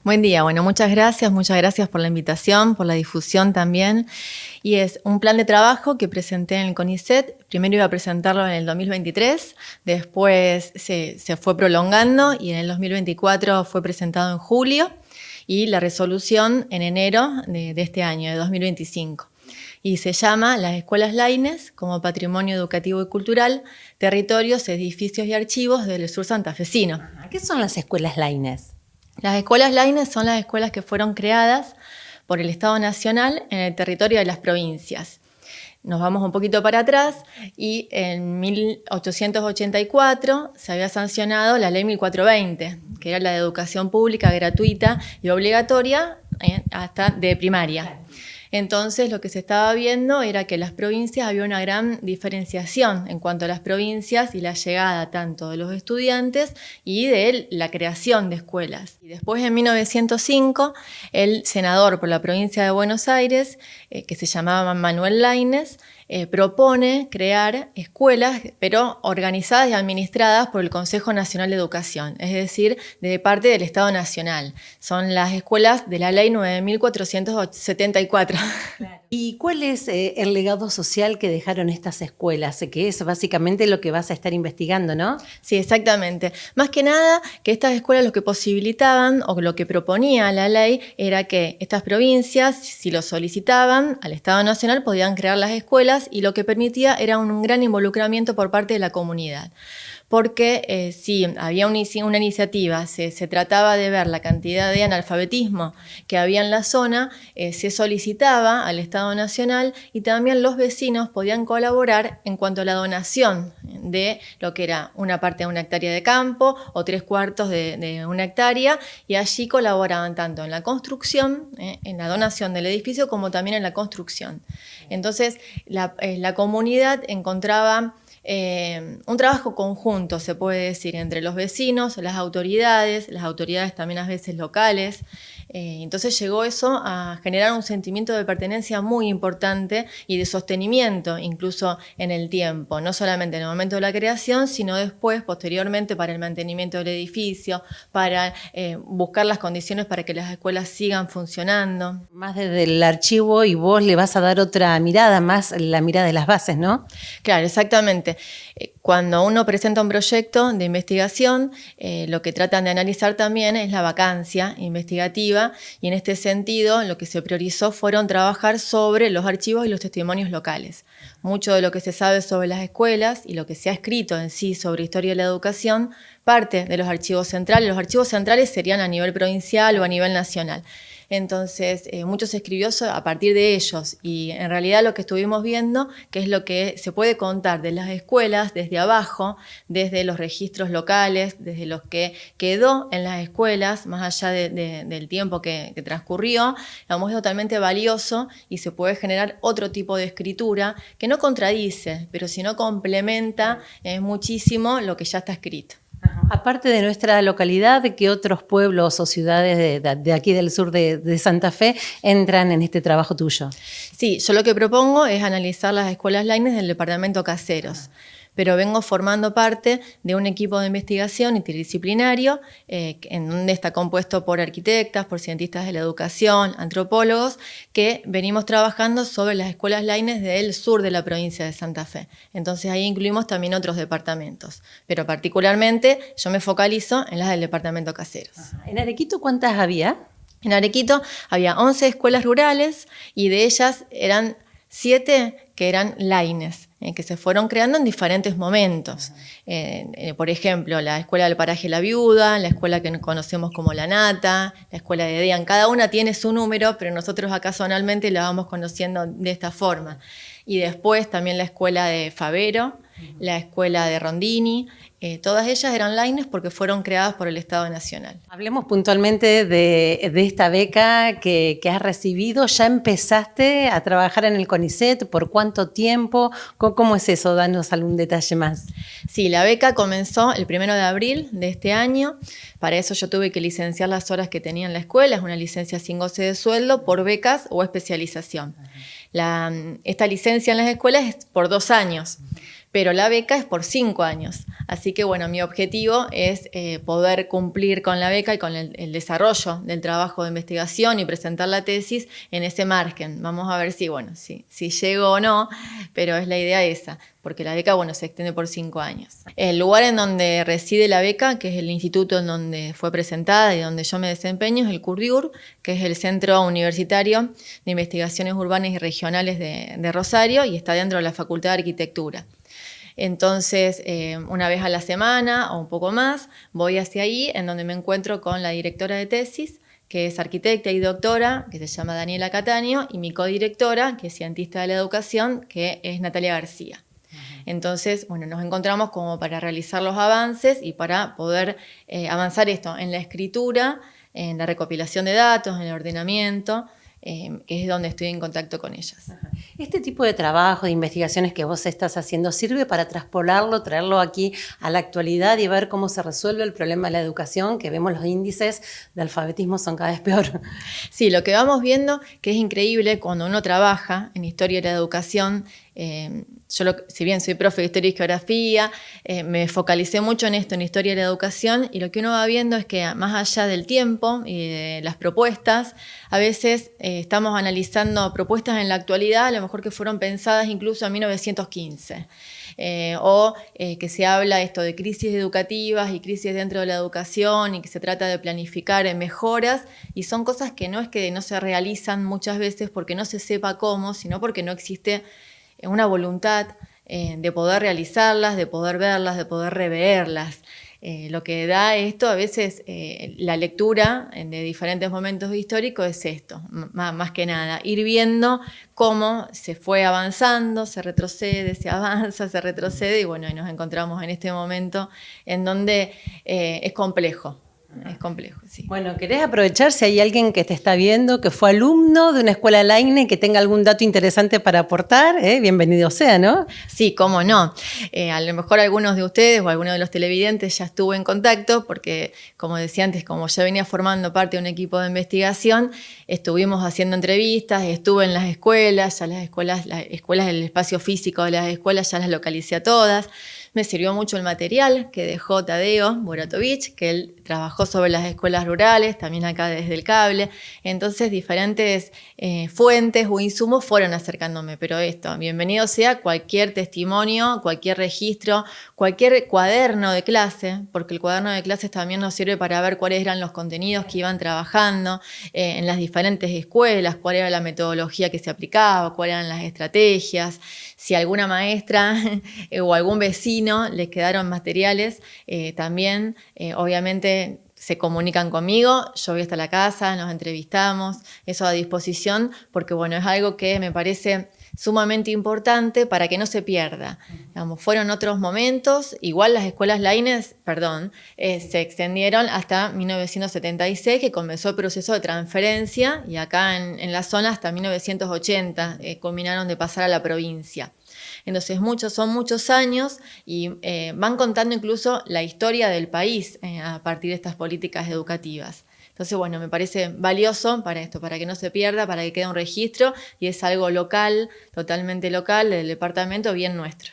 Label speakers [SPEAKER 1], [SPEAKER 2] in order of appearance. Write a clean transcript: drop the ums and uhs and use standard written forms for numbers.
[SPEAKER 1] Buen día, bueno, muchas gracias por la invitación, por la difusión también. Y es un plan de trabajo que presenté en el CONICET. Primero iba a presentarlo en el 2023, después se fue prolongando y en el 2024 fue presentado en julio y la resolución en enero de este año, de 2025. Y se llama Las Escuelas Laínez como Patrimonio Educativo y Cultural, Territorios, Edificios y Archivos del Sur Santafesino.
[SPEAKER 2] ¿Qué son las escuelas Laínez?
[SPEAKER 1] Las escuelas Laínez son las escuelas que fueron creadas por el Estado Nacional en el territorio de las provincias. Nos vamos un poquito para atrás y en 1884 se había sancionado la Ley 1420, que era la de educación pública gratuita y obligatoria hasta de primaria. Entonces lo que se estaba viendo era que en las provincias había una gran diferenciación en cuanto a las provincias y la llegada tanto de los estudiantes y de la creación de escuelas. Y después en 1905 el senador por la provincia de Buenos Aires, que se llamaba Manuel Laínez, propone crear escuelas, pero organizadas y administradas por el Consejo Nacional de Educación, es decir, de parte del Estado Nacional. Son las escuelas de la Ley 9474.
[SPEAKER 2] Claro. ¿Y cuál es el legado social que dejaron estas escuelas? Que es básicamente lo que vas a estar investigando, ¿no?
[SPEAKER 1] Sí, exactamente. Más que nada, que estas escuelas lo que posibilitaban o lo que proponía la ley era que estas provincias, si lo solicitaban al Estado Nacional, podían crear las escuelas y lo que permitía era un gran involucramiento por parte de la comunidad. Porque si había una iniciativa, se trataba de ver la cantidad de analfabetismo que había en la zona, se solicitaba al Estado Nacional y también los vecinos podían colaborar en cuanto a la donación de lo que era una parte de una hectárea de campo o 3/4 de una hectárea, y allí colaboraban tanto en la construcción, en la donación del edificio, como también en la construcción. Entonces la comunidad encontraba un trabajo conjunto, se puede decir, entre los vecinos, las autoridades también a veces locales. Entonces llegó eso a generar un sentimiento de pertenencia muy importante y de sostenimiento incluso en el tiempo, no solamente en el momento de la creación, sino después, posteriormente, para el mantenimiento del edificio, para buscar las condiciones para que las escuelas sigan funcionando.
[SPEAKER 2] Más desde el archivo, y vos le vas a dar otra mirada, más la mirada de las bases, ¿no?
[SPEAKER 1] Claro, exactamente. Cuando uno presenta un proyecto de investigación, lo que tratan de analizar también es la vacancia investigativa, y en este sentido lo que se priorizó fueron trabajar sobre los archivos y los testimonios locales. Mucho de lo que se sabe sobre las escuelas y lo que se ha escrito en sí sobre historia de la educación parte de los archivos centrales. Los archivos centrales serían a nivel provincial o a nivel nacional. Entonces, mucho se escribió a partir de ellos, y en realidad lo que estuvimos viendo, que es lo que se puede contar de las escuelas desde abajo, desde los registros locales, desde los que quedó en las escuelas, más allá del tiempo que transcurrió, es totalmente valioso y se puede generar otro tipo de escritura que no contradice, pero sino complementa muchísimo lo que ya está escrito.
[SPEAKER 2] Aparte de nuestra localidad, ¿qué otros pueblos o ciudades de aquí del sur de Santa Fe entran en este trabajo tuyo?
[SPEAKER 1] Sí, yo lo que propongo es analizar las escuelas Laínez del departamento Caseros, pero vengo formando parte de un equipo de investigación interdisciplinario en donde está compuesto por arquitectas, por cientistas de la educación, antropólogos, que venimos trabajando sobre las escuelas Laínez del sur de la provincia de Santa Fe. Entonces ahí incluimos también otros departamentos, pero particularmente yo me focalizo en las del departamento Caseros.
[SPEAKER 2] ¿En Arequito cuántas había?
[SPEAKER 1] En Arequito había 11 escuelas rurales y de ellas eran 7 que eran Laínez, que se fueron creando en diferentes momentos. Por ejemplo, la escuela del paraje La Viuda, la escuela que conocemos como La Nata, la escuela de Dean. Cada una tiene su número, pero nosotros acá zonalmente la vamos conociendo de esta forma. Y después también la escuela de Favero, la escuela de Rondini. Todas ellas eran Laínez porque fueron creadas por el Estado Nacional.
[SPEAKER 2] Hablemos puntualmente de esta beca que has recibido. ¿Ya empezaste a trabajar en el CONICET? ¿Por cuánto tiempo? ¿Cómo es eso? Danos algún detalle más.
[SPEAKER 1] Sí, la beca comenzó el 1 de abril de este año. Para eso yo tuve que licenciar las horas que tenía en la escuela. Es una licencia sin goce de sueldo por becas o especialización. Esta licencia en las escuelas es por 2 años. pero la beca es por 5 años. Así que bueno, mi objetivo es poder cumplir con la beca y con el desarrollo del trabajo de investigación y presentar la tesis en ese margen. Vamos a ver si llego o no, pero es la idea esa, porque la beca, se extiende por 5 años. El lugar en donde reside la beca, que es el instituto en donde fue presentada y donde yo me desempeño, es el CURDIUR, que es el Centro Universitario de Investigaciones Urbanas y Regionales de Rosario, y está dentro de la Facultad de Arquitectura. Entonces, una vez a la semana o un poco más, voy hacia ahí, en donde me encuentro con la directora de tesis, que es arquitecta y doctora, que se llama Daniela Cataño, y mi codirectora, que es cientista de la educación, que es Natalia García. Entonces, nos encontramos como para realizar los avances y para poder avanzar esto en la escritura, en la recopilación de datos, en el ordenamiento, que es donde estoy en contacto con ellas.
[SPEAKER 2] Este tipo de trabajo, de investigaciones que vos estás haciendo, ¿sirve para traspolarlo, traerlo aquí a la actualidad y ver cómo se resuelve el problema de la educación? Que vemos los índices de alfabetismo son cada vez peor.
[SPEAKER 1] Sí, lo que vamos viendo, que es increíble cuando uno trabaja en historia de la educación. Yo, si bien soy profe de Historia y Geografía, me focalicé mucho en esto, en Historia de la Educación, y lo que uno va viendo es que más allá del tiempo y de las propuestas, a veces estamos analizando propuestas en la actualidad, a lo mejor que fueron pensadas incluso en 1915. Que se habla esto de crisis educativas y crisis dentro de la educación y que se trata de planificar mejoras, y son cosas que no es que no se realizan muchas veces porque no se sepa cómo, sino porque no existe una voluntad de poder realizarlas, de poder verlas, de poder reverlas. Lo que da esto a veces, la lectura de diferentes momentos históricos es esto, más que nada, ir viendo cómo se fue avanzando, se retrocede, se avanza, se retrocede, y y nos encontramos en este momento en donde es complejo. Es complejo, sí.
[SPEAKER 2] Bueno, ¿querés aprovechar si hay alguien que te está viendo, que fue alumno de una escuela Laine, que tenga algún dato interesante para aportar? Bienvenido sea, ¿no?
[SPEAKER 1] Sí, cómo no. A lo mejor algunos de ustedes o algunos de los televidentes ya estuvo en contacto porque, como decía antes, como ya venía formando parte de un equipo de investigación, estuvimos haciendo entrevistas, estuve en las escuelas, ya las escuelas del espacio físico de las escuelas ya las localicé a todas. Me sirvió mucho el material que dejó Tadeo Buratovich, que él trabajó sobre las escuelas rurales, también acá desde el cable. Entonces, diferentes fuentes o insumos fueron acercándome. Pero esto, bienvenido sea cualquier testimonio, cualquier registro, cualquier cuaderno de clase, porque el cuaderno de clases también nos sirve para ver cuáles eran los contenidos que iban trabajando en las diferentes escuelas, cuál era la metodología que se aplicaba, cuáles eran las estrategias. Si alguna maestra o algún vecino les quedaron materiales, también obviamente se comunican conmigo, yo voy hasta la casa, nos entrevistamos, eso a disposición, porque es algo que me parece sumamente importante para que no se pierda. Digamos, fueron otros momentos, igual las escuelas Laines, se extendieron hasta 1976, que comenzó el proceso de transferencia, y acá en la zona hasta 1980 culminaron de pasar a la provincia. Entonces son muchos años y van contando incluso la historia del país a partir de estas políticas educativas. Entonces, me parece valioso para esto, para que no se pierda, para que quede un registro, y es algo local, totalmente local, del departamento, bien nuestro.